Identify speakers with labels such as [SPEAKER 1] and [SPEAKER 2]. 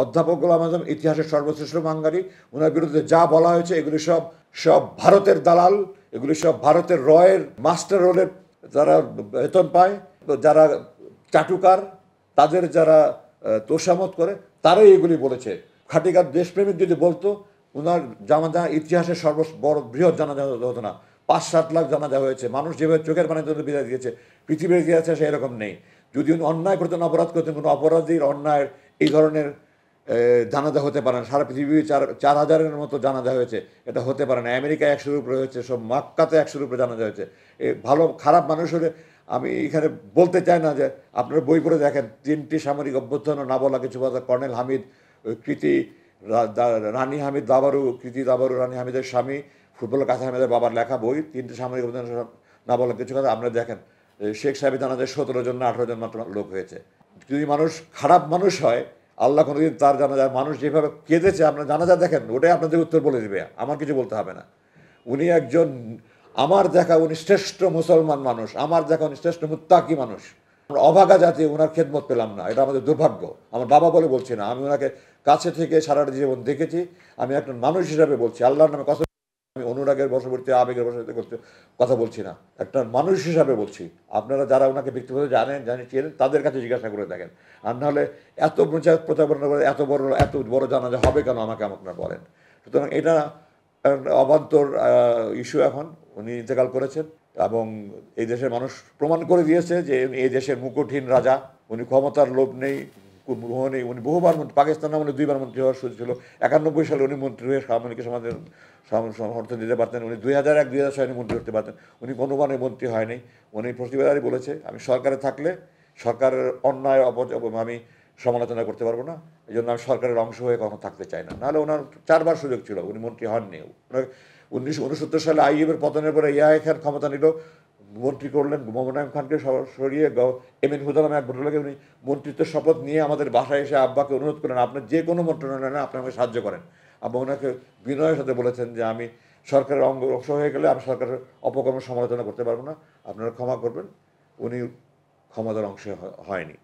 [SPEAKER 1] অধ্যাপক গোলাম আজম ইতিহাসের সর্বশ্রেষ্ঠ বাঙালি, ওনার বিরুদ্ধে যা বলা হয়েছে এগুলি সব সব ভারতের দালাল, এগুলি সব ভারতের রয়ের মাস্টার রোলের যারা বেতন পায়, যারা চাটুকার, তাদের যারা তোষামত করে, তারাই এগুলি বলেছে। খাটিকার দেশপ্রেমিক যদি বলতো, ওনার জানাজা ইতিহাসের বড় বৃহৎ জানাজা হতো না। 5-7 লাখ জানাজা হয়েছে, মানুষ যেভাবে চোখের পানিতে বিদায় দিয়েছে, পৃথিবীর ইতিহাসে সেরকম নেই। যদি উনি অন্যায় করতেন, অপরাধ করতেন, কোনো অপরাধীর অন্যায়ের এই ধরনের জানাজা হতে পারে না। সারা পৃথিবী 4,000-এর মতো জানাজা হয়েছে, এটা হতে পারে না। আমেরিকায় 100-এর উপরে হয়েছে, সব মক্কাতে 100-এর উপরে জানাজা হয়েছে। ভালো খারাপ মানুষ হলে, আমি এখানে বলতে চাই না যে আপনারা বই পড়ে দেখেন, 3টি সামরিক অভ্যুত্থান না বলা কিছু কথা, কর্নেল হামিদ, কৃতি রানী হামিদ দাবারু, কৃতি দাবারু রানী হামিদের স্বামী, ফুটবলার কাসা হামিদের বাবার লেখা বই 3টি সামরিক অভ্যুত্থান না বলা কিছু কথা। আপনারা দেখেন শেখ সাহেবের জানাজায় 17 জন না 18 জন মাত্র লোক হয়েছে। যদি মানুষ খারাপ মানুষ হয়, আল্লাহ কোনোদিন তার জানাজায় মানুষ যেভাবে কেঁদেছে, আপনার জানাজা দেখেন, ওটাই আপনাদের উত্তর বলে দেবে, আমার কিছু বলতে হবে না। উনি একজন, আমার দেখা উনি শ্রেষ্ঠ মুসলমান মানুষ, আমার দেখা উনি শ্রেষ্ঠ মুত্তাকি মানুষ। আমরা অভাগা জাতি ওনার খেদমত পেলাম না, এটা আমাদের দুর্ভাগ্য। আমার বাবা বলে বলছি না, আমি ওনাকে কাছে থেকে সারাটা জীবন দেখেছি। আমি একটা মানুষ হিসাবে বলছি, আল্লাহর নামে কথা, আমি অনুরাগের বশবর্তী, আবেগের বশবর্তী করতে কথা বলছি না, একটা মানুষ হিসাবে বলছি। আপনারা যারা ওনাকে ব্যক্তিগত জানেন চেনেন, তাদের কাছে জিজ্ঞাসা করে দেখেন। আর নাহলে এত প্রচারণা করে এত বড় জানাজা হবে কেন, আমাকে আপনারা বলেন। সুতরাং এটা অবান্তর ইস্যু। এখন উনি ইন্তেকাল করেছেন এবং এই দেশের মানুষ প্রমাণ করে দিয়েছে যে এই দেশের মুকুটহীন রাজা। উনি ক্ষমতার লোভ নেই, উনি বহুবার পাকিস্তান আমলে 2বার মন্ত্রী হওয়ার সুযোগ ছিল। 91 সালে উনি মন্ত্রী হয়ে সামরিক সমাজের সমর্থন দিতে পারতেন। উনি 2001-2000 সালে মন্ত্রী করতে পারতেন। উনি কোনোবারই মন্ত্রী হয়নি। উনি প্রতিবারই বলেছে, আমি সরকারে থাকলে সরকারের অন্যায় আমি সমালোচনা করতে পারবো না, এই জন্য আমি সরকারের অংশ হয়ে কখনো থাকতে চাই না। নাহলে ওনার 4বার সুযোগ ছিল, উনি মন্ত্রী হননি। 1969 সালে আইএমের পতনের পরে ইয়াহিয়া খান ক্ষমতা নিল, মন্ত্রী করলেন। মোমেন খানকে সরিয়ে এমএন হুদা নামে এক ভদ্রলোকে উনি মন্ত্রিত্বের শপথ নিয়ে আমাদের বাসায় এসে আব্বাকে অনুরোধ করেন, আপনার যে কোনো মন্ত্রণালয়ে আপনি আমাকে সাহায্য করেন। আব্বা ওনাকে বিনয়ের সাথে বলেছেন যে আমি সরকারের অংশ হয়ে গেলে আমি সরকারের অপকর্ম সমালোচনা করতে পারবো না, আপনারা ক্ষমা করবেন। উনি ক্ষমতার অংশ হয়নি।